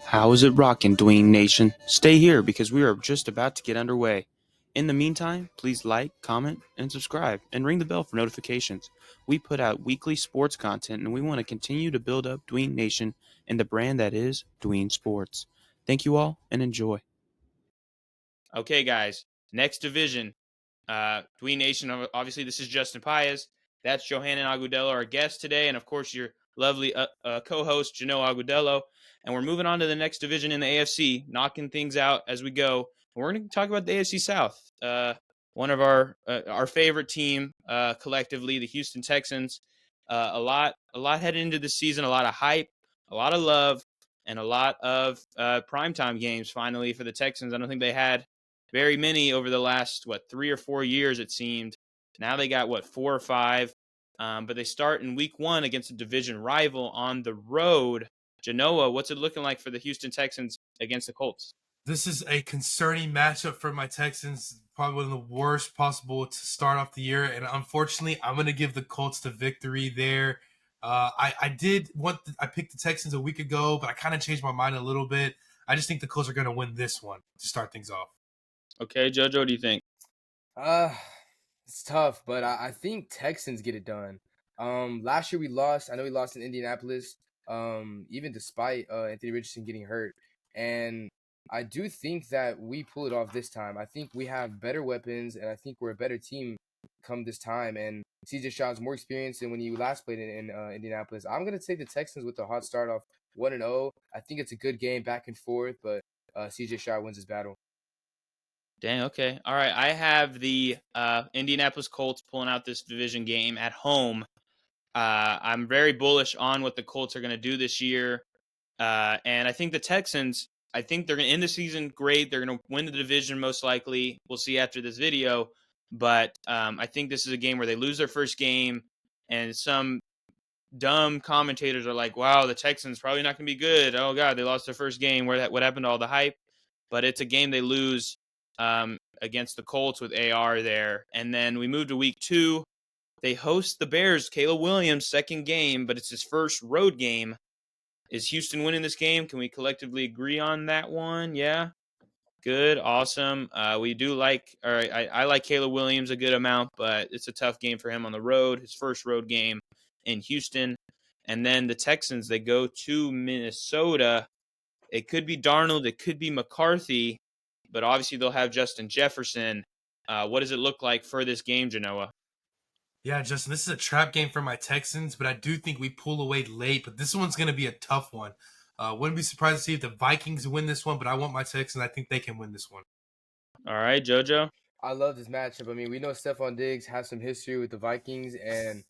How is it rocking, Dwayne Nation? Stay here because we are just about to get underway. In the meantime, please like, comment, and subscribe, and ring the bell for notifications. We put out weekly sports content, and we want to continue to build up Dwayne Nation and the brand that is Dwayne Sports. Thank you all, and enjoy. Okay, guys, next division. Dwayne Nation, obviously, this is Justin Paez. That's Johannan Agudelo, our guest today, and of course, your lovely co-host, Jano Agudelo. And we're moving on to the next division in the AFC, knocking things out as we go. And we're going to talk about the AFC South. One of our favorite team collectively, the Houston Texans. A lot headed into the season, a lot of hype, a lot of love, and a lot of primetime games finally for the Texans. I don't think they had very many over the last, 3 or 4 years, it seemed. Now they got, 4 or 5. But they start in week 1 against a division rival on the road. Genoa, what's it looking like for the Houston Texans against the Colts? This is a concerning matchup for my Texans. Probably one of the worst possible to start off the year. And unfortunately, I'm going to give the Colts the victory there. I picked the Texans a week ago, but I kind of changed my mind a little bit. I just think the Colts are going to win this one to start things off. Okay, JoJo, what do you think? It's tough, but I think Texans get it done. Last year we lost. I know we lost in Indianapolis. Even despite Anthony Richardson getting hurt, and I do think that we pull it off this time. I think we have better weapons, and I think we're a better team come this time. And CJ Stroud's more experienced than when he last played in Indianapolis. I'm gonna take the Texans with a hot start off 1-0. I think it's a good game back and forth, but CJ Stroud wins his battle. Dang, okay. All right, I have the Indianapolis Colts pulling out this division game at home. I'm very bullish on what the Colts are going to do this year. And I think the Texans, I think they're going to end the season great. They're going to win the division most likely. We'll see after this video. But I think this is a game where they lose their first game, and some dumb commentators are like, wow, the Texans probably not going to be good. Oh, God, they lost their first game. What happened to all the hype? But it's a game they lose against the Colts with AR there. And then we move to week 2. They host the Bears. Caleb Williams' second game, but it's his first road game. Is Houston winning this game? Can we collectively agree on that one? Yeah? Good. Awesome. We do like – all right, I like Caleb Williams a good amount, but it's a tough game for him on the road, his first road game in Houston. And then the Texans, they go to Minnesota. It could be Darnold. It could be McCarthy, but obviously they'll have Justin Jefferson. What does it look like for this game, Genoa? Yeah, Justin, this is a trap game for my Texans, but I do think we pull away late. But this one's going to be a tough one. Wouldn't be surprised to see if the Vikings win this one, but I want my Texans. I think they can win this one. All right, JoJo. I love this matchup. I mean, we know Stephon Diggs has some history with the Vikings, and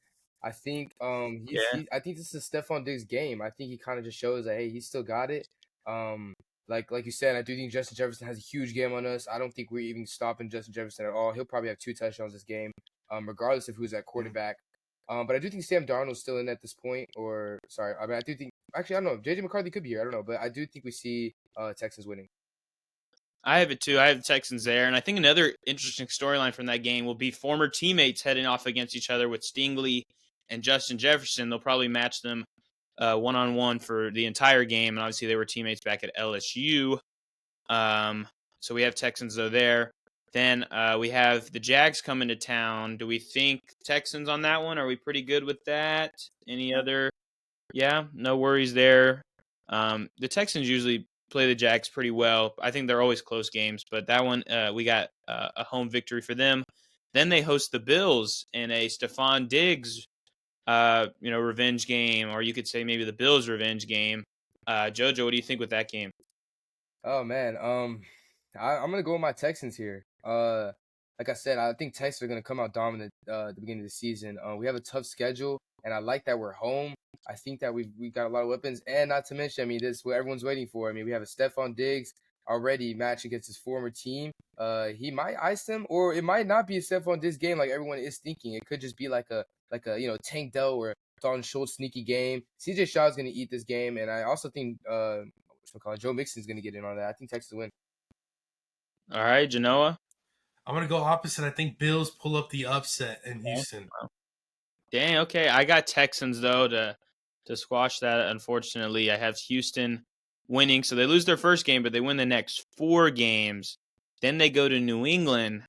I think I think this is a Stephon Diggs game. I think he kind of just shows that hey, he still got it. Like you said, I do think Justin Jefferson has a huge game on us. I don't think we're even stopping Justin Jefferson at all. He'll probably have 2 touchdowns this game, regardless of who's at quarterback. But I do think Sam Darnold's still in at this point. I do think actually I don't know. JJ McCarthy could be here. I don't know, but I do think we see Texans winning. I have it too. I have the Texans there. And I think another interesting storyline from that game will be former teammates heading off against each other with Stingley and Justin Jefferson. They'll probably match them one-on-one for the entire game. And obviously they were teammates back at LSU. So we have Texans, though, there. Then we have the Jags coming to town. Do we think Texans on that one? Are we pretty good with that? Any other? Yeah, no worries there. The Texans usually play the Jags pretty well. I think they're always close games, but that one we got a home victory for them. Then they host the Bills in a Stephon Diggs, revenge game, or you could say maybe the Bills' revenge game. JoJo, what do you think with that game? Oh man, I'm gonna go with my Texans here. Like I said, I think Texans are gonna come out dominant at the beginning of the season. We have a tough schedule, and I like that we're home. I think that we got a lot of weapons, and not to mention, I mean, this is what everyone's waiting for. I mean, we have a Stephon Diggs already match against his former team. He might ice them, or it might not be a Stephon Diggs game like everyone is thinking. It could just be like a Tank Dell or Dalton Schultz sneaky game. CJ Stroud's gonna eat this game, and I also think Joe Mixon's gonna get in on that. I think Texas win. All right, Genoa. I'm gonna go opposite. I think Bills pull up the upset in Houston. Dang, okay. I got Texans though to to squash that. Unfortunately, I have Houston winning. So they lose their first game, but they win the next 4 games. Then they go to New England,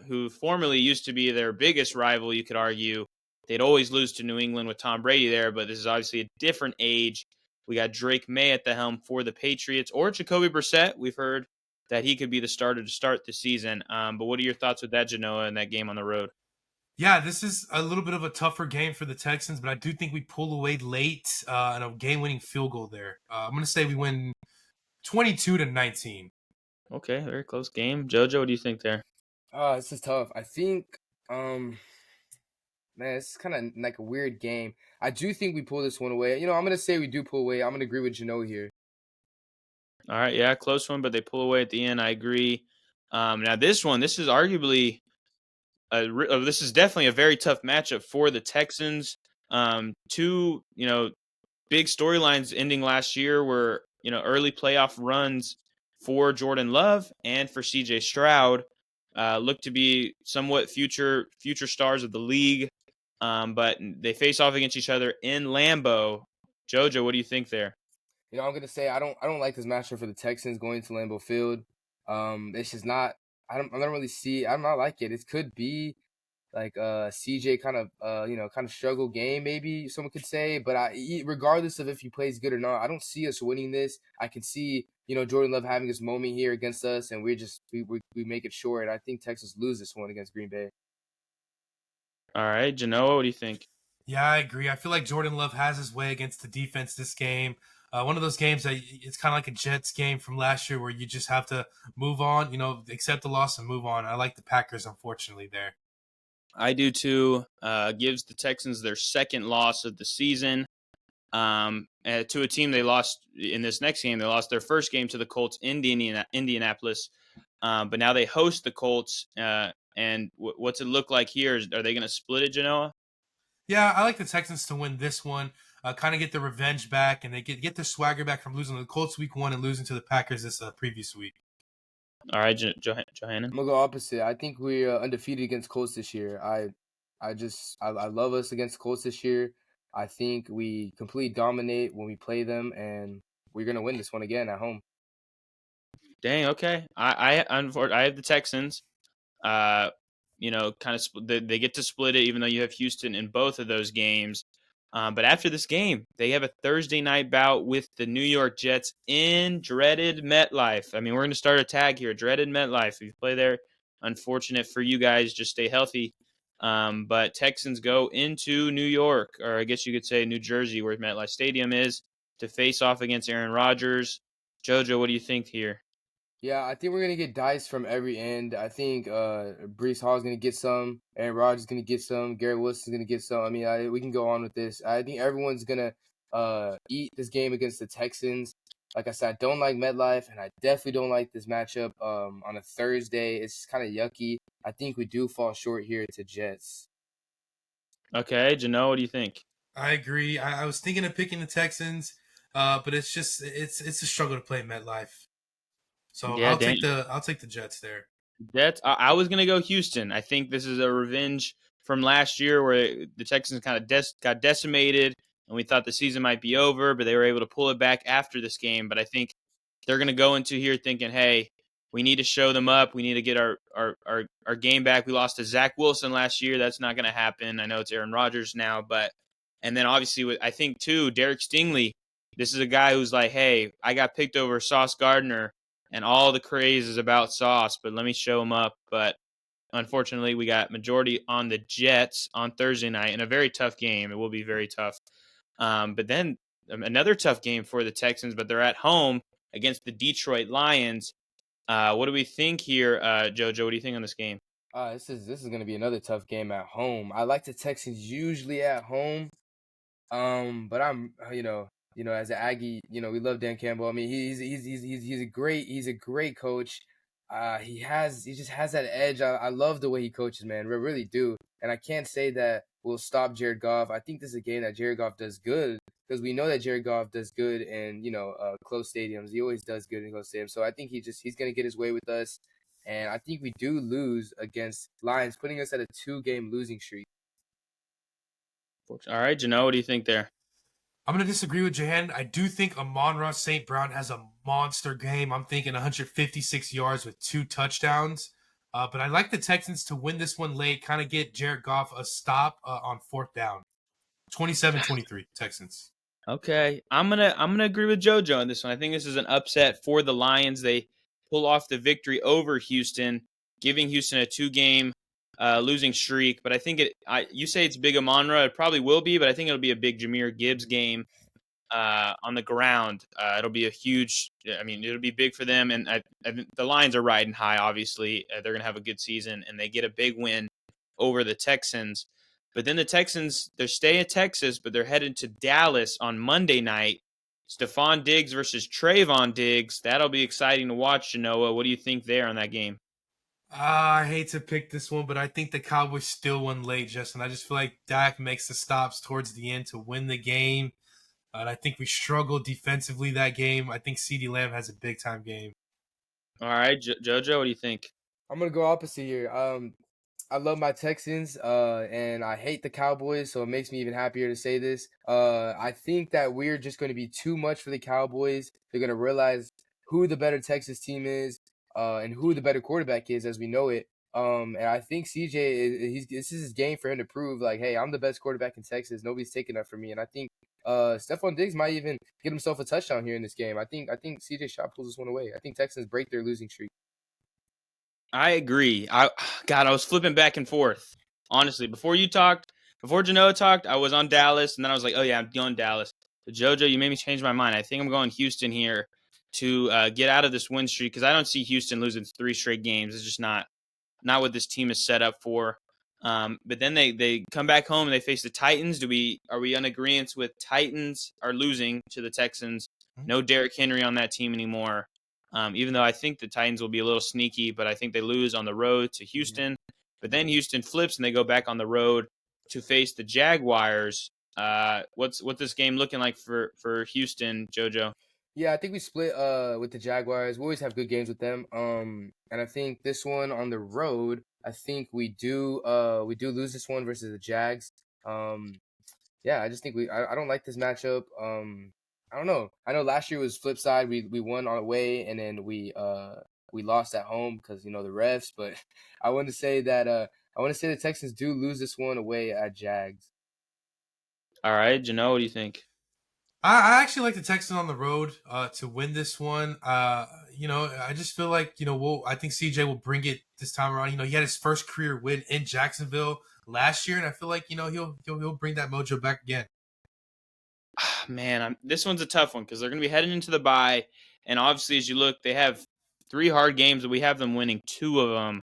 who formerly used to be their biggest rival, you could argue. They'd always lose to New England with Tom Brady there, but this is obviously a different age. We got Drake May at the helm for the Patriots, or Jacoby Brissett. We've heard that he could be the starter to start the season. But what are your thoughts with that, Genoa, in that game on the road? Yeah, this is a little bit of a tougher game for the Texans, but I do think we pull away late and a game-winning field goal there. I'm going to say we win 22-19. Okay, very close game. Jojo, what do you think there? This is tough. I think, man, it's kind of like a weird game. I do think we pull this one away. I'm gonna say we do pull away. I'm gonna agree with Jano here. All right, yeah, close one, but they pull away at the end. I agree. Now this one, this is arguably this is definitely a very tough matchup for the Texans. Two, big storylines ending last year were, early playoff runs for Jordan Love and for CJ Stroud. Look to be somewhat future stars of the league. But they face off against each other in Lambeau. Jojo, what do you think there? I'm gonna say I don't like this matchup for the Texans going to Lambeau Field. It's just not. I don't really see. I'm not like it. It could be like CJ kind of struggle game, maybe someone could say. But regardless of if he plays good or not, I don't see us winning this. I can see Jordan Love having his moment here against us, and we make it short. And I think Texas lose this one against Green Bay. All right, Genoa, what do you think? Yeah, I agree. I feel like Jordan Love has his way against the defense this game. One of those games that it's kind of like a Jets game from last year where you just have to move on, accept the loss and move on. I like the Packers, unfortunately, there. I do too. Gives the Texans their second loss of the season. To a team they lost in this next game. They lost their first game to the Colts in Indianapolis. But now they host the Colts. And what's it look like here? Are they going to split it, Genoa? Yeah, I like the Texans to win this one, kind of get their revenge back, and they get their swagger back from losing to the Colts week 1 and losing to the Packers this previous week. All right, Johannan. I'm gonna go opposite. I think we're undefeated against Colts this year. I love us against Colts this year. I think we completely dominate when we play them, and we're gonna win this one again at home. Dang. Okay. I have the Texans. Uh, kind of they get to split it, even though you have Houston in both of those games. But after this game, they have a Thursday night bout with the New York Jets in dreaded MetLife. I mean, we're going to start a tag here, dreaded MetLife. If you play there, unfortunate for you guys, just stay healthy. But Texans go into New York, or I guess you could say New Jersey, where MetLife Stadium is, to face off against Aaron Rodgers. Jojo, what do you think here? Yeah, I think we're gonna get dice from every end. I think Brees Hall's gonna get some, Aaron Rodgers is gonna get some, Garrett Wilson's gonna get some. I mean, we can go on with this. I think everyone's gonna eat this game against the Texans. Like I said, I don't like MetLife, and I definitely don't like this matchup on a Thursday. It's kind of yucky. I think we do fall short here to Jets. Okay, Jano, what do you think? I agree. I was thinking of picking the Texans, but it's a struggle to play MetLife. So Yeah, I'll Dan. take the Jets there. Jets. I was gonna go Houston. I think this is a revenge from last year where the Texans kind of got decimated, and we thought the season might be over, but they were able to pull it back after this game. But I think they're gonna go into here thinking, hey, we need to show them up. We need to get our game back. We lost to Zach Wilson last year. That's not gonna happen. I know it's Aaron Rodgers now, but and then obviously I think too Derek Stingley. This is a guy who's like, hey, I got picked over Sauce Gardner and all the craze is about Sauce, but let me show him up. But unfortunately, we got majority on the Jets on Thursday night in a very tough game. It will be very tough. But then another tough game for the Texans, but they're at home against the Detroit Lions. What do we think here, Jojo? What do you think on this game? This is gonna be another tough game at home. I like the Texans usually at home. But I'm, as an Aggie, we love Dan Campbell. I mean, he's a great coach. He just has that edge. I love the way he coaches, man. I really do. And I can't say that we'll stop Jared Goff. I think this is a game that Jared Goff does good because we know that Jared Goff does good in close stadiums. He always does good in close stadiums. So I think he's gonna get his way with us. And I think we do lose against Lions, putting us at a 2-game losing streak. All right, Jano, what do you think there? I'm going to disagree with Jahan. I do think Amon-Ra St. Brown has a monster game. I'm thinking 156 yards with 2 touchdowns. But I like the Texans to win this one late, kind of get Jared Goff a stop on 4th down. 27-23, Texans. Okay, I'm gonna agree with JoJo on this one. I think this is an upset for the Lions. They pull off the victory over Houston, giving Houston a 2-game losing streak. But I think you say it's big Amon-Ra. It probably will be, but I think it'll be a big Jahmyr Gibbs game on the ground. It'll be a huge. I mean, it'll be big for them. And I think the Lions are riding high. Obviously, they're gonna have a good season, and they get a big win over the Texans. But then the Texans, they're staying at Texas, but they're headed to Dallas on Monday night. Stephon Diggs versus Trayvon Diggs. That'll be exciting to watch, Genoa. What do you think there on that game? I hate to pick this one, but I think the Cowboys still win late, Justin. I just feel like Dak makes the stops towards the end to win the game. And I think we struggled defensively that game. I think CeeDee Lamb has a big-time game. All right, JoJo, what do you think? I'm gonna go opposite here. I love my Texans, and I hate the Cowboys, so it makes me even happier to say this. I think that we're just going to be too much for the Cowboys. They're going to realize who the better Texas team is, and who the better quarterback is as we know it. And I think CJ, this is his game for him to prove, like, hey, I'm the best quarterback in Texas. Nobody's taking that from me. And I think Stephon Diggs might even get himself a touchdown here in this game. I think CJ Stroud pulls this one away. I think Texans break their losing streak. I agree. I was flipping back and forth. Honestly, before Genoa talked, I was on Dallas, and then I was like, oh yeah, I'm going Dallas. But JoJo, you made me change my mind. I think I'm going Houston here to get out of this win streak because I don't see Houston losing 3 straight games. It's just not what this team is set up for. But then they come back home and they face the Titans. Are we in agreement with Titans are losing to the Texans? No Derrick Henry on that team anymore. Even though I think the Titans will be a little sneaky, but I think they lose on the road to Houston. But then Houston flips and they go back on the road to face the Jaguars. What's this game looking like for Houston, JoJo? Yeah, I think we split with the Jaguars. We always have good games with them. And I think this one on the road, I think we do lose this one versus the Jags. Um, yeah, I just think I don't like this matchup. I don't know. I know last year was flip side. We won on the way and then we lost at home because the refs. But I want to say that I want to say the Texans do lose this one away at Jags. All right, Jano, what do you think? I actually like the Texans on the road to win this one. I just feel like I think CJ will bring it this time around. He had his first career win in Jacksonville last year, and I feel like he'll bring that mojo back again. Man, this one's a tough one because they're going to be heading into the bye, and obviously, as you look, they have 3 hard games, and we have them winning 2 of them.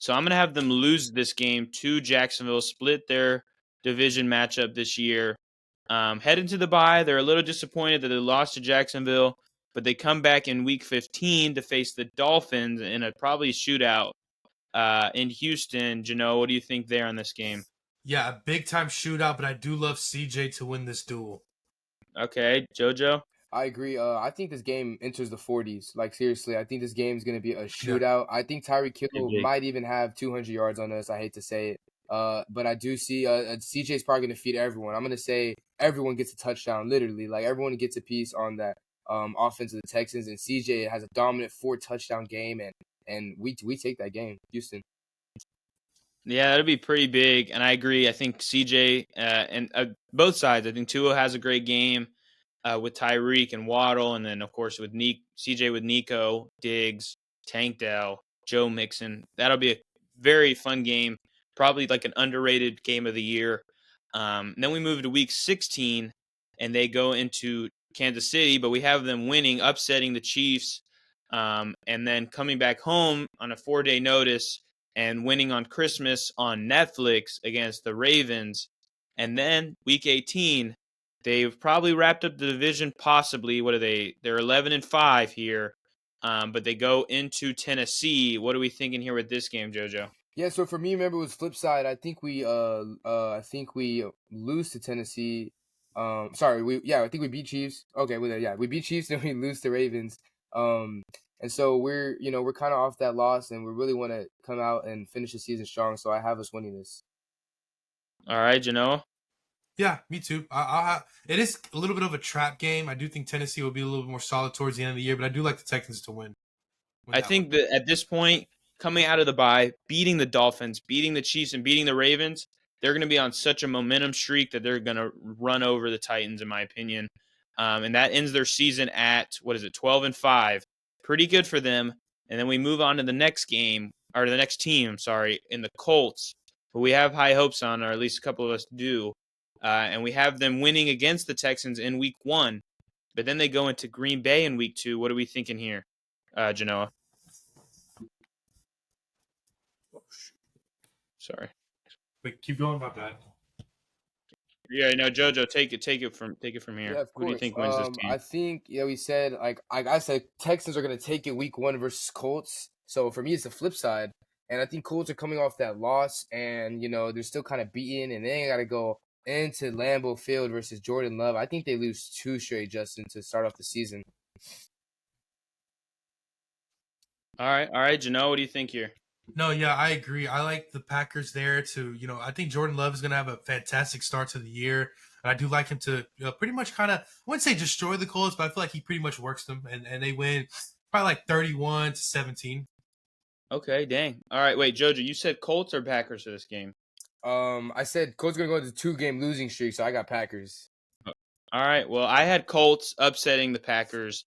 So I'm going to have them lose this game to Jacksonville, split their division matchup this year. Head into the bye, they're a little disappointed that they lost to Jacksonville, but they come back in Week 15 to face the Dolphins in a probably shootout in Houston. Jano, what do you think there on this game? Yeah, a big time shootout, but I do love CJ to win this duel. Okay, JoJo? I agree. I think this game enters the 40s. Like seriously, I think this game is going to be a Yeah. shootout. I think Tyreek Hill big. might even have 200 yards on us. I hate to say it, but I do see CJ's probably going to feed everyone. I'm going to say everyone gets a touchdown. Literally, like everyone gets a piece on that offense of the Texans, and CJ has a dominant 4 touchdown game, and we take that game, Houston. Yeah, that'd be pretty big, and I agree. I think CJ and both sides. I think Tua has a great game with Tyreek and Waddle, and then of course with CJ with Nico, Diggs, Tank Dell, Joe Mixon. That'll be a very fun game. Probably like an underrated game of the year. Then we move to Week 16, and they go into Kansas City, but we have them winning, upsetting the Chiefs, and then coming back home on a 4-day notice and winning on Christmas on Netflix against the Ravens. And then Week 18, they've probably wrapped up the division. Possibly, what are they? They're 11-5 here, but they go into Tennessee. What are we thinking here with this game, JoJo? Yeah, so for me, remember it was flip side. I think we lose to Tennessee. I think we beat Chiefs. Okay, we beat Chiefs and we lose to Ravens. Um, and so we're kind of off that loss, and we really want to come out and finish the season strong. So I have us winning this. All right, Genoa. Yeah, me too. It is a little bit of a trap game. I do think Tennessee will be a little bit more solid towards the end of the year, but I do like the Texans to win I that one. think that at this point, coming out of the bye, beating the Dolphins, beating the Chiefs, and beating the Ravens, they're going to be on such a momentum streak that they're going to run over the Titans, in my opinion. And that ends their season at, what is it, 12-5. Pretty good for them. And then we move on to the next game, or the next team, sorry, in the Colts, who we have high hopes on, or at least a couple of us do. And we have them winning against the Texans in week 1. But then they go into Green Bay in week 2. What are we thinking here, Genoa? Sorry. But keep going about that. Yeah, no, Jojo, take it from Yeah, here. of Who do you course. think wins this game? I think we said like I said, Texans are gonna take it week 1 versus Colts. So for me, it's the flip side, and I think Colts are coming off that loss, and they're still kind of beaten, and they got to go into Lambeau Field versus Jordan Love. I think they lose 2 straight, Justin, to start off the season. All right, Jano, what do you think here? No, yeah, I agree. I like the Packers there to, I think Jordan Love is going to have a fantastic start to the year. And I do like him to pretty much kind of, I wouldn't say destroy the Colts, but I feel like he pretty much works them. And they win probably like 31-17. Okay, dang. All right, wait, Jojo, you said Colts or Packers for this game? I said Colts gonna go into 2-game losing streak, so I got Packers. All right, well, I had Colts upsetting the Packers.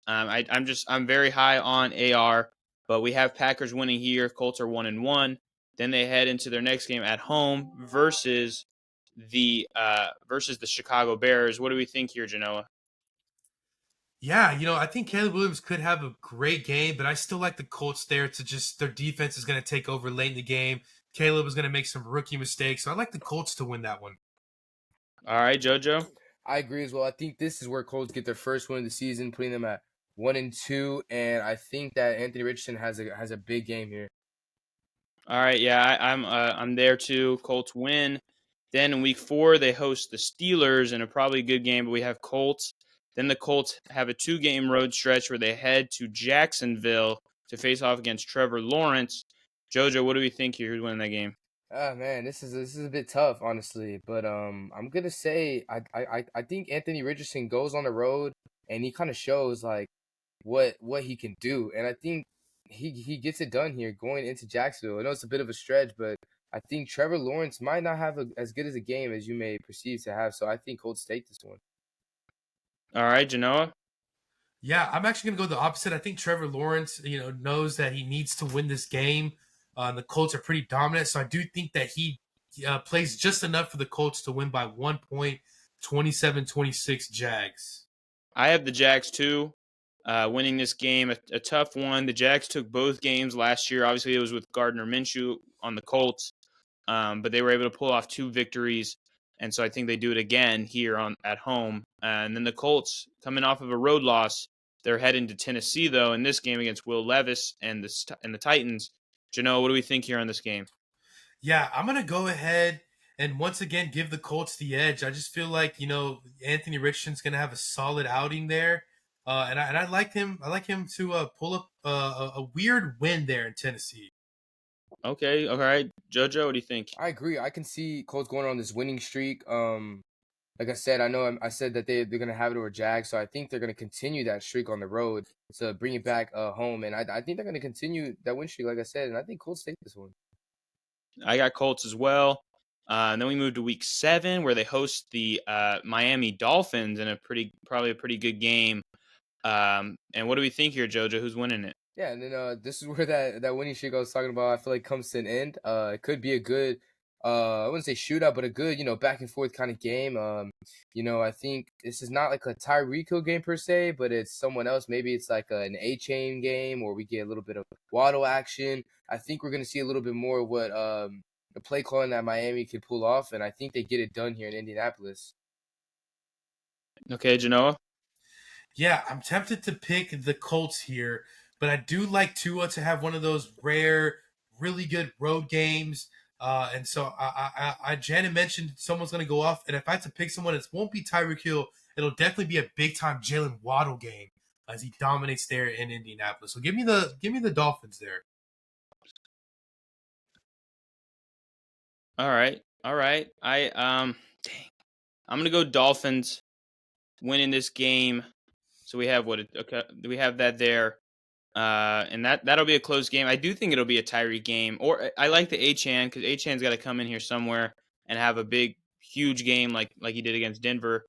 I'm very high on AR, but we have Packers winning here. Colts are 1-1. Then they head into their next game at home versus the Chicago Bears. What do we think here, Genoa? Yeah, I think Caleb Williams could have a great game, but I still like the Colts there to just, their defense is going to take over late in the game. Caleb is going to make some rookie mistakes. So I like the Colts to win that one. All right, Jojo. I agree as well. I think this is where Colts get their first win of the season, putting them at 1-2, and I think that Anthony Richardson has a big game here. All right, yeah, I'm there too. Colts win. Then in week 4 they host the Steelers in a probably good game, but we have Colts. Then the Colts have a 2-game road stretch where they head to Jacksonville to face off against Trevor Lawrence. Jojo, what do we think here? Who's winning that game? Ah man, this is a bit tough, honestly. But I'm gonna say I think Anthony Richardson goes on the road and he kind of shows like what he can do, and I think he gets it done here going into Jacksonville. I know it's a bit of a stretch, but I think Trevor Lawrence might not have as good as a game as you may perceive to have. So I think Colts take this one. All right, Genoa. Yeah, I'm actually going to go the opposite. I think Trevor Lawrence, knows that he needs to win this game. The Colts are pretty dominant, so I do think that he plays just enough for the Colts to win by 1 point, 27-26 Jags. I have the Jags too, winning this game. A tough one. The Jags took both games last year. Obviously, it was with Gardner Minshew on the Colts, but they were able to pull off 2 victories, and so I think they do it again here at home. And then the Colts, coming off of a road loss, they're heading to Tennessee though in this game against Will Levis and the Titans. Jano, what do we think here on this game? Yeah, I'm going to go ahead and once again give the Colts the edge. I just feel like, Anthony Richardson's going to have a solid outing there. And I like him. I like him to pull up a weird win there in Tennessee. Okay, all right, Jojo, what do you think? I agree. I can see Colts going on this winning streak. Like I said, I know I said that they're gonna have it over Jags, so I think they're gonna continue that streak on the road to bring it back home, and I think they're gonna continue that win streak, like I said, and I think Colts take this one. I got Colts as well. And then we move to week 7 where they host the Miami Dolphins in probably a pretty good game. And what do we think here, Jojo? Who's winning it? Yeah, and then this is where that winning streak I was talking about, I feel like comes to an end. It could be a good, I wouldn't say shootout, but a good, back and forth kind of game. I think this is not like a Tyreek Hill game per se, but it's someone else. Maybe it's like an A-chain game, or we get a little bit of Waddle action. I think we're gonna see a little bit more of what the play calling that Miami could pull off, and I think they get it done here in Indianapolis. Okay, Genoa. Yeah, I'm tempted to pick the Colts here, but I do like Tua to have one of those rare, really good road games. And so Janet mentioned someone's going to go off, and if I had to pick someone, it won't be Tyreek Hill. It'll definitely be a big time Jalen Waddle game as he dominates there in Indianapolis. So give me the Dolphins there. All right. Dang. I'm gonna go Dolphins winning this game. So we have okay, we have that there. And that'll be a close game. I do think it'll be a Tyree game. Or I like the Achan because Achan's got to come in here somewhere and have a big, huge game like he did against Denver.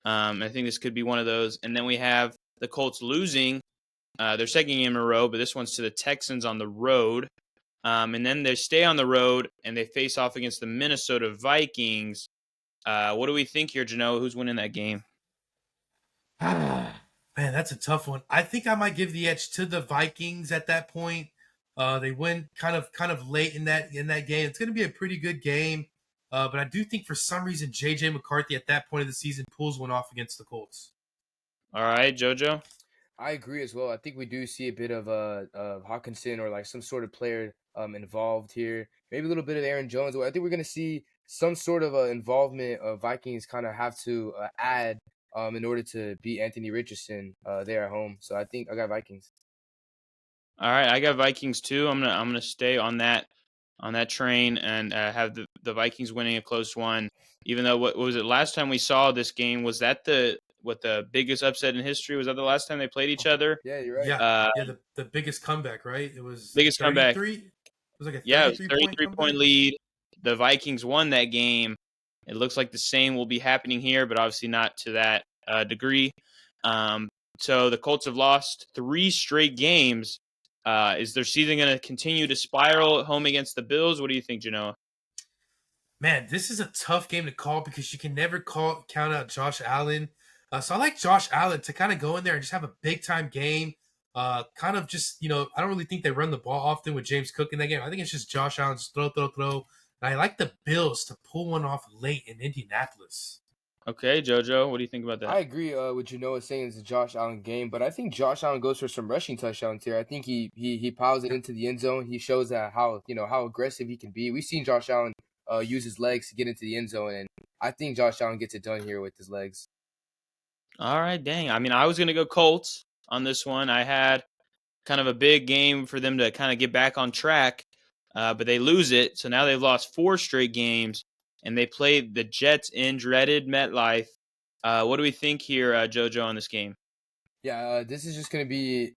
I think this could be one of those. And then we have the Colts losing their second game in a row, but this one's to the Texans on the road. And then they stay on the road and they face off against the Minnesota Vikings. What do we think here, Jano? Who's winning that game? Man, that's a tough one. I think I might give the edge to the Vikings at that point. They win kind of late in that game. It's going to be a pretty good game, but I do think for some reason JJ McCarthy at that point of the season pulls one off against the Colts. All right, JoJo. I agree as well. I think we do see a bit of Hawkinson or like some sort of player involved here. Maybe a little bit of Aaron Jones. I think we're going to see some sort of involvement of Vikings kind of have to add in order to beat Anthony Richardson there at home. So I think I got Vikings. All right, I got Vikings too. I'm gonna stay on that train and have the Vikings winning a close one. Even though what was it last time we saw this game? Was that the biggest upset in history? Was that the last time they played each other? Yeah, you're right. Yeah, the biggest comeback, right? It was biggest 33? comeback. It was like a 33 Yeah, it was point 33 point lead. The Vikings won that game. It looks like the same will be happening here, but obviously not to that degree. So the Colts have lost 3 straight games. Is their season going to continue to spiral at home against the Bills? What do you think, Genoa? Man, this is a tough game to call because you can never count out Josh Allen. So I like Josh Allen to kind of go in there and just have a big time game. Kind of just, I don't really think they run the ball often with James Cook in that game. I think it's just Josh Allen's throw. And I like the Bills to pull one off late in Indianapolis. Okay, JoJo, what do you think about that? I agree with Genoa saying it's a Josh Allen game, but I think Josh Allen goes for some rushing touchdowns here. I think he piles it into the end zone. He shows that how aggressive he can be. We've seen Josh Allen use his legs to get into the end zone, and I think Josh Allen gets it done here with his legs. All right, dang. I mean, I was going to go Colts on this one. I had kind of a big game for them to kind of get back on track, but they lose it. So now they've lost 4 straight games, and they played the Jets in dreaded MetLife. What do we think here, JoJo, on this game? Yeah, this is just going to be,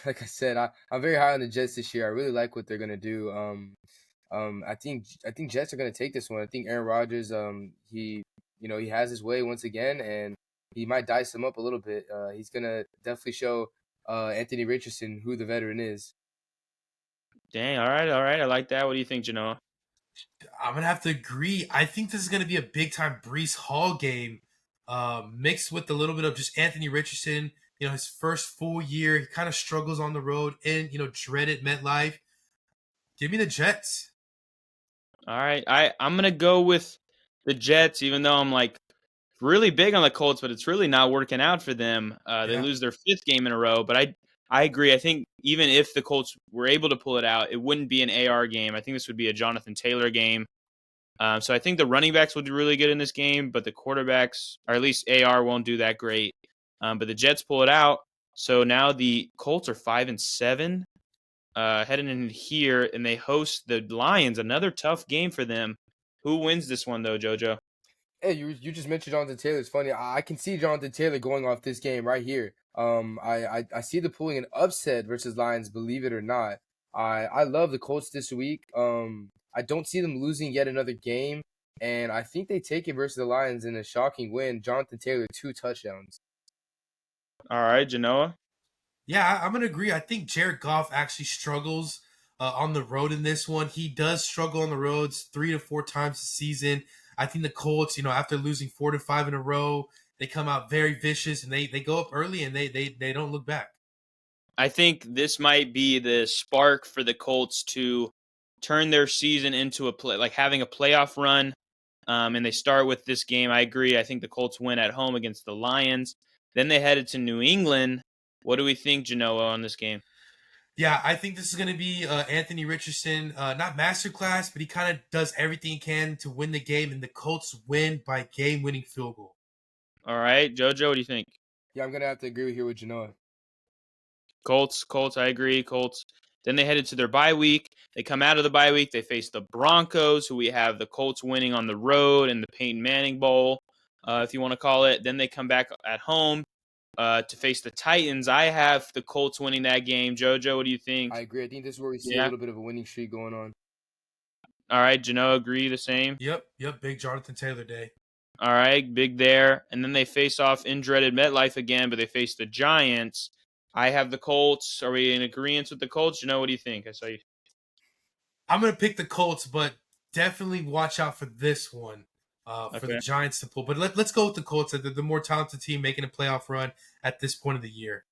like I said, I'm very high on the Jets this year. I really like what they're going to do. I think Jets are going to take this one. I think Aaron Rodgers, he has his way once again, and he might dice them up a little bit. He's going to definitely show Anthony Richardson who the veteran is. Dang, all right. I like that. What do you think, Genoa? I'm going to have to agree. I think this is going to be a big-time Breece Hall game mixed with a little bit of just Anthony Richardson. His first full year, he kind of struggles on the road in, dreaded MetLife. Give me the Jets. All right. I'm going to go with the Jets, even though I'm like really big on the Colts, but it's really not working out for them. They lose their 5th game in a row, but I agree. I think even if the Colts were able to pull it out, it wouldn't be an AR game. I think this would be a Jonathan Taylor game. So I think the running backs will do really good in this game, but the quarterbacks, or at least AR, won't do that great. But the Jets pull it out. So now the Colts are 5-7 heading in here, and they host the Lions. Another tough game for them. Who wins this one, though, JoJo? Hey, you just mentioned Jonathan Taylor. It's funny. I can see Jonathan Taylor going off this game right here. I see the pulling an upset versus Lions, believe it or not. I love the Colts this week. I don't see them losing yet another game, and I think they take it versus the Lions in a shocking win. Jonathan Taylor, 2 touchdowns. All right, Genoa. Yeah, I'm going to agree. I think Jared Goff actually struggles on the road in this one. He does struggle on the roads 3 to 4 times a season. I think the Colts, after losing 4 to 5 in a row, they come out very vicious and they go up early and they don't look back. I think this might be the spark for the Colts to turn their season into having a playoff run. And they start with this game. I agree. I think the Colts win at home against the Lions. Then they headed to New England. What do we think, Genoa, on this game? Yeah, I think this is going to be Anthony Richardson, not masterclass, but he kind of does everything he can to win the game, and the Colts win by game-winning field goal. All right, JoJo, what do you think? Yeah, I'm going to have to agree here with Genoa. Colts, I agree, Colts. Then they headed to their bye week. They come out of the bye week. They face the Broncos, who we have the Colts winning on the road in the Peyton Manning Bowl. if you want to call it. Then they come back at home to face the Titans. I have the Colts winning that game. JoJo, what do you think? I agree. I think this is where we see a Yeah. little bit of a winning streak going on. All right, Jano, agree the same? Yep. Big Jonathan Taylor day. All right, big there. And then they face off in dreaded MetLife again, but they face the Giants. I have the Colts. Are we in agreement with the Colts? Jano, what do you think? I saw you. I'm gonna pick the Colts, but definitely watch out for this one for the Okay. Giants to pull. But let's go with the Colts. The more talented team making a playoff run at this point of the year.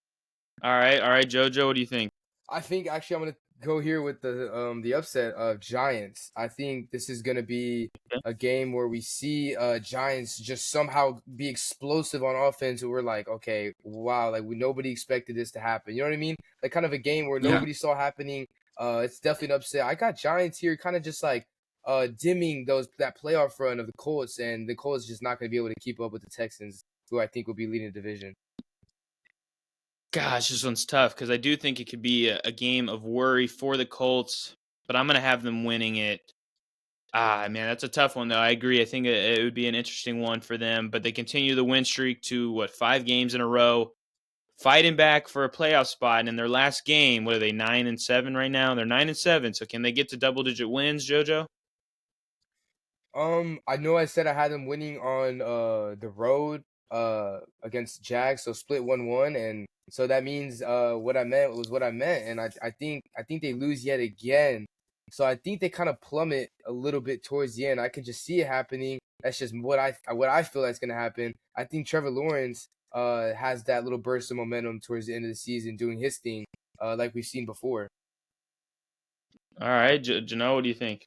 All right, JoJo, what do you think? I think actually I'm gonna go here with the upset of Giants. I think this is gonna be Okay. a game where we see Giants just somehow be explosive on offense. And we're like, okay, wow, like nobody expected this to happen. You know what I mean? Like kind of a game where Yeah. nobody saw happening. It's definitely an upset. I got Giants here, kind of just like dimming that playoff run of the Colts, and the Colts just not gonna be able to keep up with the Texans, who I think will be leading the division. Gosh, this one's tough because I do think it could be a game of worry for the Colts, but I'm going to have them winning it. Man, that's a tough one, though. I agree. I think it would be an interesting one for them, but they continue the win streak to, 5 games in a row, fighting back for a playoff spot. And in their last game, what are they, 9-7 right now? They're 9-7. So can they get to double-digit wins, JoJo? I know I said I had them winning on the road against Jags, so split 1-1, and so that means what I meant was what I meant, and I think they lose yet again. So I think they kind of plummet a little bit towards the end. I can just see it happening. That's just what I feel that's gonna happen. I think Trevor Lawrence has that little burst of momentum towards the end of the season doing his thing, like we've seen before. All right, Jano, what do you think?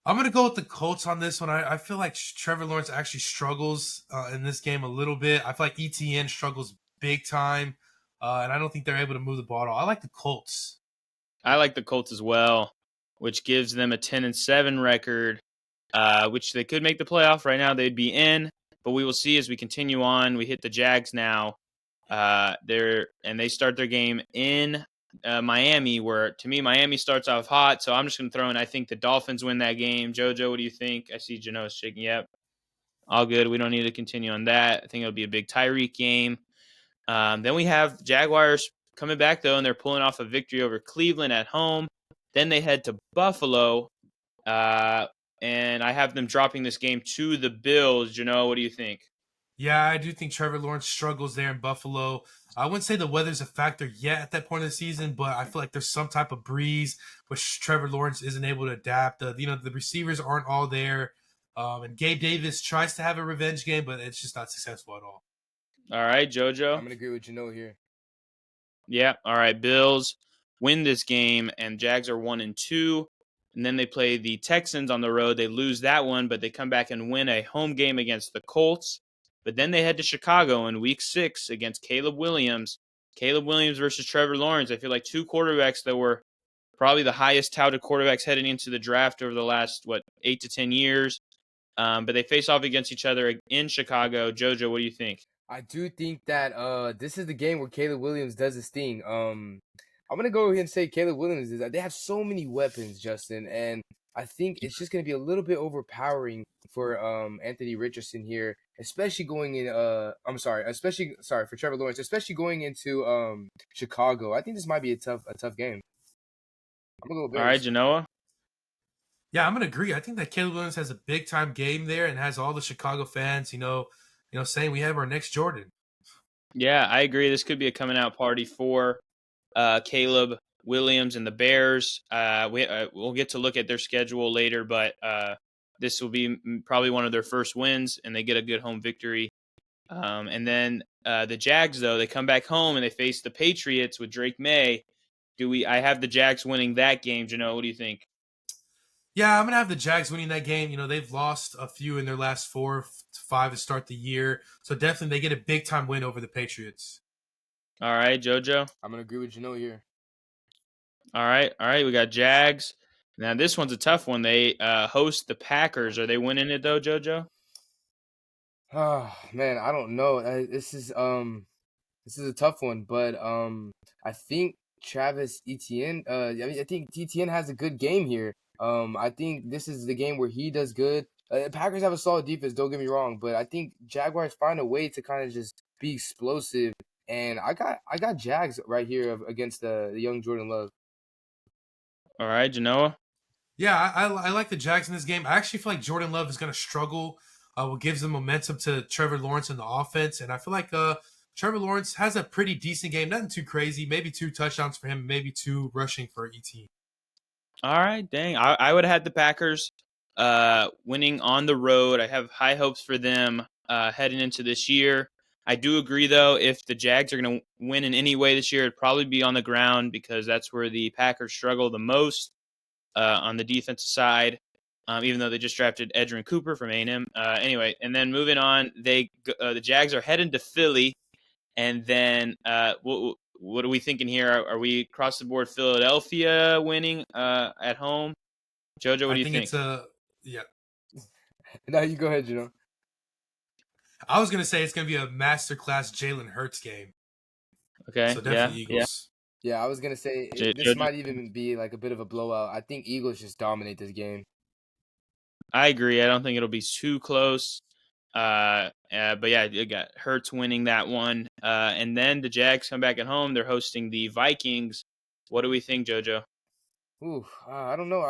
I'm going to go with the Colts on this one. I feel like Trevor Lawrence actually struggles in this game a little bit. I feel like ETN struggles big time, and I don't think they're able to move the ball at all. I like the Colts. I like the Colts as well, which gives them a 10-7 record, which they could make the playoff. Right now, they'd be in, but we will see as we continue on. We hit the Jags now. They start their game in Miami, where to me Miami starts off hot. So I'm just going to throw in. I think the Dolphins win that game. JoJo, what do you think? I see Jano's shaking. Yep, all good. We don't need to continue on that. I think it'll be a big Tyreek game. Then we have Jaguars coming back, though, and they're pulling off a victory over Cleveland at home. Then they head to Buffalo, and I have them dropping this game to the Bills. Jano, what do you think? Yeah, I do think Trevor Lawrence struggles there in Buffalo. I wouldn't say the weather's a factor yet at that point of the season, but I feel like there's some type of breeze which Trevor Lawrence isn't able to adapt. The receivers aren't all there, and Gabe Davis tries to have a revenge game, but it's just not successful at all. All right, I'm JoJo. gonna agree with Jano here. Yeah. All right, Bills win this game, and Jags are 1-2. And then they play the Texans on the road. They lose that one, but they come back and win a home game against the Colts. But then they head to Chicago in Week 6 against Caleb Williams. Caleb Williams versus Trevor Lawrence. I feel like two quarterbacks that were probably the highest touted quarterbacks heading into the draft over the last 8 to 10 years. But they face off against each other in Chicago. JoJo, what do you think? I do think that this is the game where Caleb Williams does his thing. I'm gonna go ahead and say Caleb Williams is that they have so many weapons, Justin, and I think it's just gonna be a little bit overpowering for Anthony Richardson here, especially going in for Trevor Lawrence, especially going into Chicago. I think this might be a tough game. I'm gonna go All right, Bears. Genoa. Yeah, I'm gonna agree. I think that Caleb Williams has a big time game there and has all the Chicago fans, saying we have our next Jordan. Yeah, I agree. This could be a coming out party for Caleb Williams and the Bears. We'll get to look at their schedule later, but this will be probably one of their first wins, and they get a good home victory. And then the Jags, though, they come back home and they face the Patriots with Drake May. I have the Jags winning that game. Jano, what do you think? Yeah, I'm gonna have the Jags winning that game. They've lost a few in their last 4 to 5 to start the year, so definitely they get a big time win over the Patriots. All right, JoJo. I'm gonna agree with Jano here. All right. We got Jags. Now this one's a tough one. They host the Packers. Are they winning it though, JoJo? Oh man, I don't know. This is a tough one, but I think Travis Etienne. I think Etienne has a good game here. I think this is the game where he does good. Packers have a solid defense. Don't get me wrong, but I think Jaguars find a way to kind of just be explosive. And I got Jags right here against the young Jordan Love. All right, Genoa. Yeah, I like the Jags in this game. I actually feel like Jordan Love is going to struggle. What gives them momentum to Trevor Lawrence in the offense, and I feel like Trevor Lawrence has a pretty decent game. Nothing too crazy. Maybe 2 touchdowns for him. Maybe 2 rushing for ET. All right, dang. I would have had the Packers winning on the road. I have high hopes for them heading into this year. I do agree, though, if the Jags are going to win in any way this year, it'd probably be on the ground because that's where the Packers struggle the most on the defensive side, even though they just drafted Edgerrin Cooper from A&M. Anyway, and then moving on, the Jags are heading to Philly, and then what are we thinking here? Are we across the board Philadelphia winning at home? Jojo, what I do you think think? it's a yeah. Now you go ahead, I was going to say it's going to be a masterclass Jalen Hurts game. Okay, So yeah, definitely yeah. Eagles. Yeah, I was gonna say this Jojo, might even be like a bit of a blowout. I think Eagles just dominate this game. I agree. I don't think it'll be too close. But yeah, you got Hurts winning that one. And then the Jags come back at home. They're hosting the Vikings. What do we think, Jojo? Ooh, I don't know.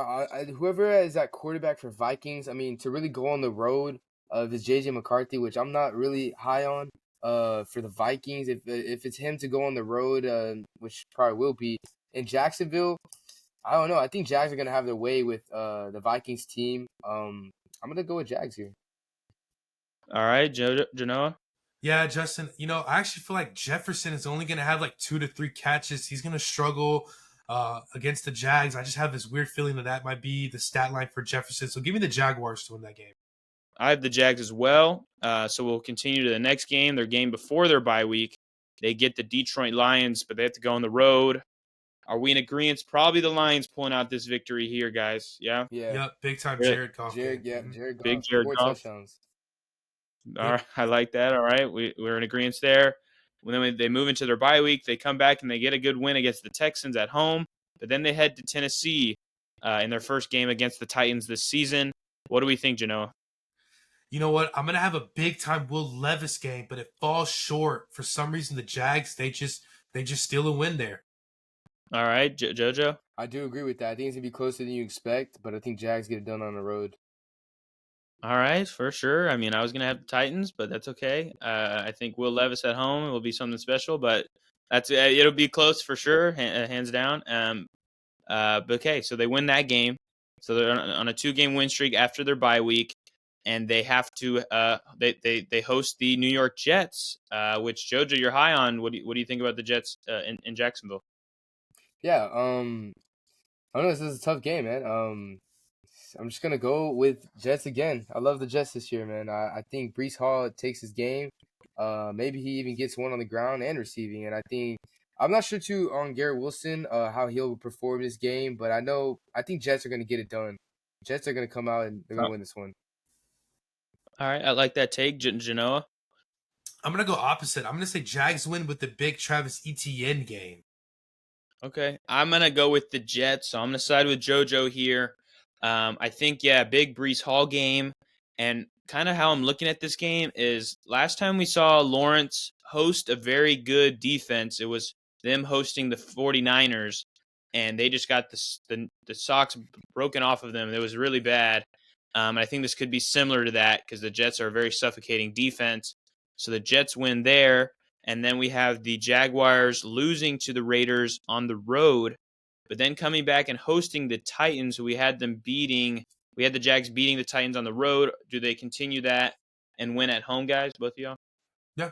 Whoever is that quarterback for Vikings, I mean, to really go on the road, is JJ McCarthy, which I'm not really high on. For the Vikings, if it's him to go on the road, which probably will be in Jacksonville, I don't know. I think Jags are gonna have their way with the Vikings team. I'm gonna go with Jags here. All right, Jojo, Genoa. Yeah, Justin, I actually feel like Jefferson is only going to have like 2 to 3 catches. He's going to struggle against the Jags. I just have this weird feeling that might be the stat line for Jefferson. So give me the Jaguars to win that game. I have the Jags as well. So we'll continue to the next game, their game before their bye week. They get the Detroit Lions, but they have to go on the road. Are we in agreement? Probably the Lions pulling out this victory here, guys. Yeah? Yeah, Yep, big time Really? Jared Goff Jared. game. Yeah, Mhm. Jared Big Goff, Jared 4 Goff. touchdowns. All Yep. right, I like that. All right, we're in agreement there. When they move into their bye week, they come back and they get a good win against the Texans at home. But then they head to Tennessee in their first game against the Titans this season. What do we think, Genoa? You know what? I'm going to have a big time Will Levis game, but it falls short. For some reason, the Jags, they just steal a win there. All right, Jojo. I do agree with that. I think it's gonna be closer than you expect, but I think Jags get it done on the road. All right, for sure. I mean, I was gonna have the Titans, but that's okay. I think Will Levis at home will be something special, but that's it'll be close for sure, hands down. But okay, so they win that game, so they're on a 2-game win streak after their bye week, and they have to they host the New York Jets, which Jojo you're high on. What do you think about the Jets in Jacksonville? Yeah, I don't know. This is a tough game, man. I'm just gonna go with Jets again. I love the Jets this year, man. I think Brees Hall takes his game. Maybe he even gets one on the ground and receiving. And I think I'm not sure too on Garrett Wilson, how he'll perform this game, but I think Jets are gonna get it done. Jets are gonna come out and they're Oh, gonna win this one. all right, I like that take, Genoa. I'm going to go opposite. I'm going to say Jags win with the big Travis Etienne game. Okay, I'm gonna go with the Jets, so I'm gonna side with JoJo here. I think big Brees Hall game, and kind of how I'm looking at this game is last time we saw Lawrence host a very good defense. It was them hosting the 49ers, and they just got the socks broken off of them. It was really bad. I think this could be similar to that because the Jets are a very suffocating defense. So the Jets win there. And then we have the Jaguars losing to the Raiders on the road, but then coming back and hosting the Titans, who we had them beating. We had the Jags beating the Titans on the road. Do they continue that and win at home, guys? Both of y'all? Yeah.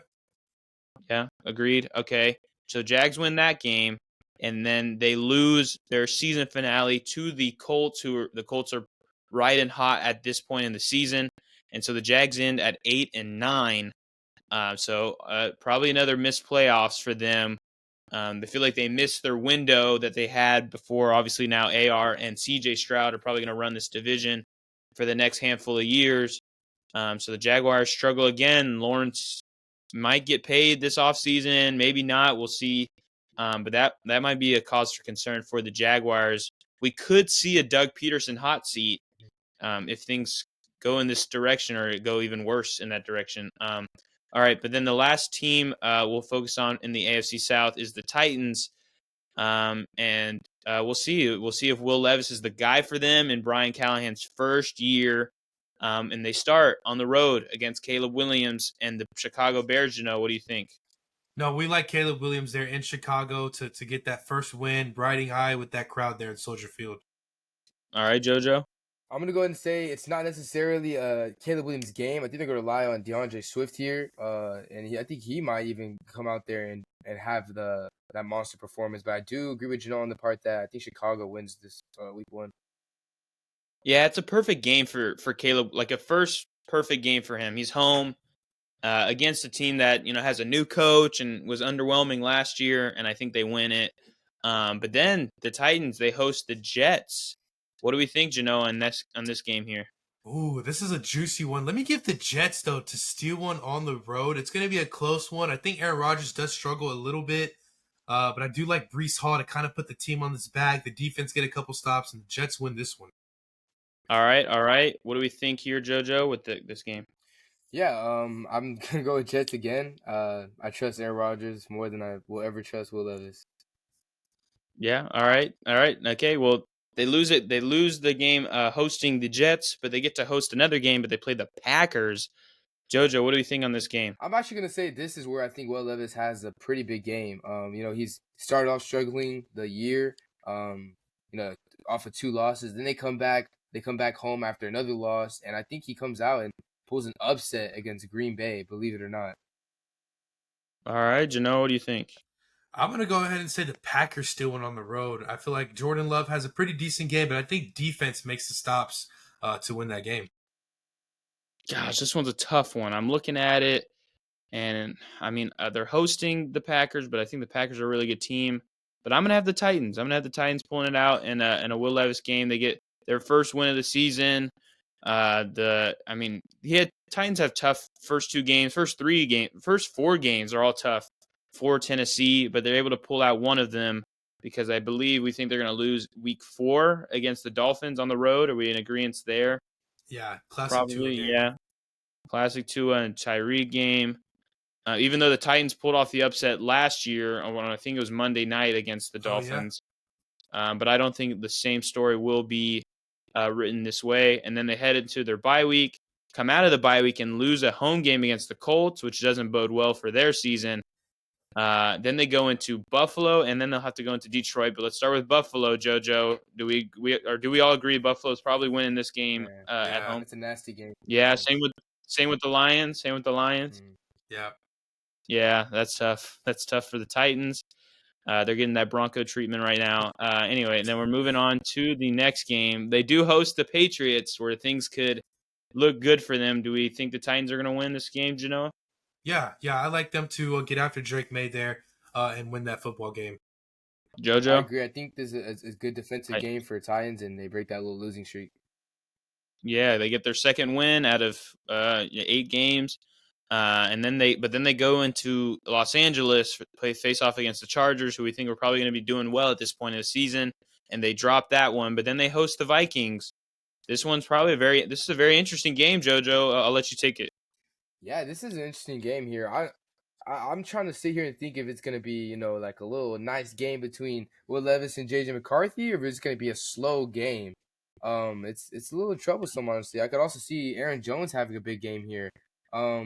Yeah, agreed. Okay. So Jags win that game, and then they lose their season finale to the Colts, the Colts are right and hot at this point in the season. And so the Jags end at 8-9. So probably another missed playoffs for them. They feel like they missed their window that they had before. Obviously now AR and CJ Stroud are probably going to run this division for the next handful of years. So the Jaguars struggle again. Lawrence might get paid this offseason, maybe not. We'll see. But that might be a cause for concern for the Jaguars. We could see a Doug Peterson hot seat if things go in this direction or go even worse in that direction. All right, but then the last team we'll focus on in the AFC South is the Titans, and we'll see. We'll see if Will Levis is the guy for them in Brian Callahan's first year. And they start on the road against Caleb Williams and the Chicago Bears. What do you think? No, we like Caleb Williams there in Chicago to get that first win, riding high with that crowd there at Soldier Field. All right, JoJo. I'm gonna go ahead and say it's not necessarily Caleb Williams' game. I think they're gonna rely on DeAndre Swift here, and I think he might even come out there and have that monster performance. But I do agree with Janelle on the part that I think Chicago wins this week 1. Yeah, it's a perfect game for Caleb, like a first perfect game for him. He's home against a team that has a new coach and was underwhelming last year, and I think they win it. But then the Titans, they host the Jets. What do we think, Jano, on this game here? Ooh, this is a juicy one. Let me give the Jets, though, to steal one on the road. It's going to be a close one. I think Aaron Rodgers does struggle a little bit, but I do like Breece Hall to kind of put the team on his back. The defense get a couple stops, and the Jets win this one. All right. What do we think here, JoJo, with this game? Yeah, I'm gonna go with Jets again. I trust Aaron Rodgers more than I will ever trust Will Levis. Yeah. All right. Okay. Well, they lose it. They lose the game hosting the Jets, but they get to host another game. But they play the Packers. JoJo, what do you think on this game? I'm actually gonna say this is where I think Will Levis has a pretty big game. He's started off struggling the year. Off of 2 losses. Then they come back. They come back home after another loss, and I think he comes out and pulls an upset against Green Bay. Believe it or not. All right, Jano, what do you think? I'm going to go ahead and say the Packers still win on the road. I feel like Jordan Love has a pretty decent game, but I think defense makes the stops to win that game. Gosh, this one's a tough one. I'm looking at it, and I mean, they're hosting the Packers, but I think the Packers are a really good team. But I'm gonna have the Titans. I'm gonna have the Titans pulling it out in a Will Levis game. They get their first win of the season. Titans have tough first 2 games, first 4 games are all tough for Tennessee, but they're able to pull out one of them because we think they're going to lose week 4 against the Dolphins on the road. Are we in agreement there? Yeah, classic Probably, Tua game. yeah. Classic Tua and Tyreek game. Even though the Titans pulled off the upset last year, I think it was Monday night against the Dolphins. But I don't think the same story will be written this way. And then they head into their bye week, come out of the bye week and lose a home game against the Colts, which doesn't bode well for their season. Then they go into Buffalo, and then they'll have to go into Detroit. But let's start with Buffalo, JoJo. Do we all agree Buffalo's probably winning this game at home? It's a nasty game. Yeah, same with the Lions. Yeah. Yeah, that's tough. That's tough for the Titans. They're getting that Bronco treatment right now. Anyway, and then we're moving on to the next game. They do host the Patriots, where things could look good for them. Do we think the Titans are going to win this game, Genoa? Yeah. I like them to get after Drake May there and win that football game. JoJo? I agree. I think this is a good defensive game for Titans, and they break that little losing streak. Yeah, they get their second win out of 8 games. And then they go into Los Angeles, face off against the Chargers, who we think are probably going to be doing well at this point of the season, and they drop that one. But then they host the Vikings. This is a very interesting game, JoJo. I'll let you take it. Yeah, this is an interesting game here. I'm trying to sit here and think if it's gonna be like a little nice game between Will Levis and JJ McCarthy, or if it's gonna be a slow game. It's a little troublesome, honestly. I could also see Aaron Jones having a big game here. Oh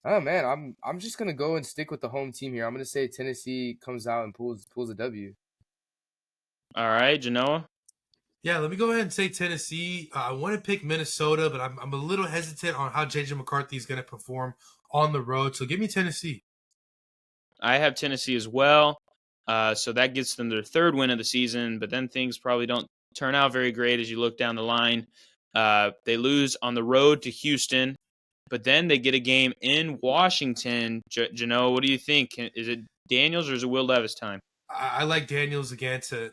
man, I'm just gonna go and stick with the home team here. I'm gonna say Tennessee comes out and pulls a W. All right, Genoa. Yeah, let me go ahead and say Tennessee. I want to pick Minnesota, but I'm a little hesitant on how JJ McCarthy is going to perform on the road. So give me Tennessee. I have Tennessee as well. So that gets them their 3rd win of the season, but then things probably don't turn out very great as you look down the line. They lose on the road to Houston, but then they get a game in Washington. Genoa, what do you think? Is it Daniels or is it Will Levis time? I like Daniels again to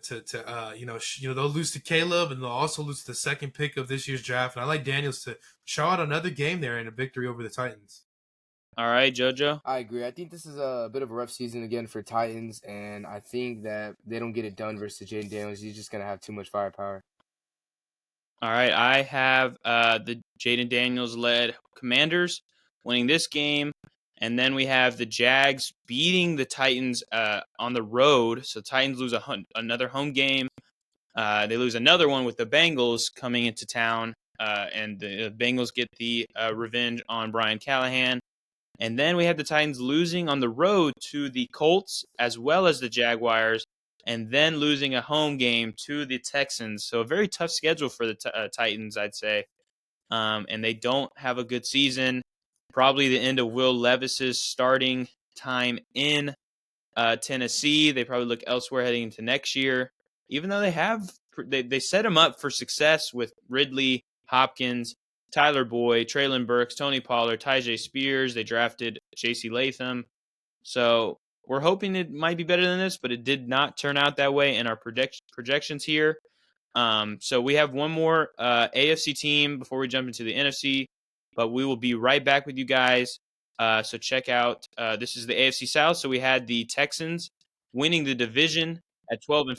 they'll lose to Caleb and they'll also lose to the 2nd pick of this year's draft. And I like Daniels to show out another game there in a victory over the Titans. All right, JoJo. I agree. I think this is a bit of a rough season again for Titans, and I think that they don't get it done versus Jaden Daniels. He's just gonna have too much firepower. All right, I have the Jaden Daniels led Commanders winning this game, and then we have the Jags beating the Titans on the road. So Titans lose another home game. They lose another one with the Bengals coming into town, and the Bengals get the revenge on Brian Callahan. And then we have the Titans losing on the road to the Colts as well as the Jaguars, and then losing a home game to the Texans. So a very tough schedule for the Titans, I'd say. And they don't have a good season. Probably the end of Will Levis's starting time in Tennessee. They probably look elsewhere heading into next year, even though they set him up for success with Ridley, Hopkins, Tyler Boyd, Traylon Burks, Tony Pollard, Tyjae Spears. They drafted J.C. Latham. So we're hoping it might be better than this, but it did not turn out that way in our projections here. So we have one more AFC team before we jump into the NFC, but we will be right back with you guys. So check out, this is the AFC South. So we had the Texans winning the division at 12-5.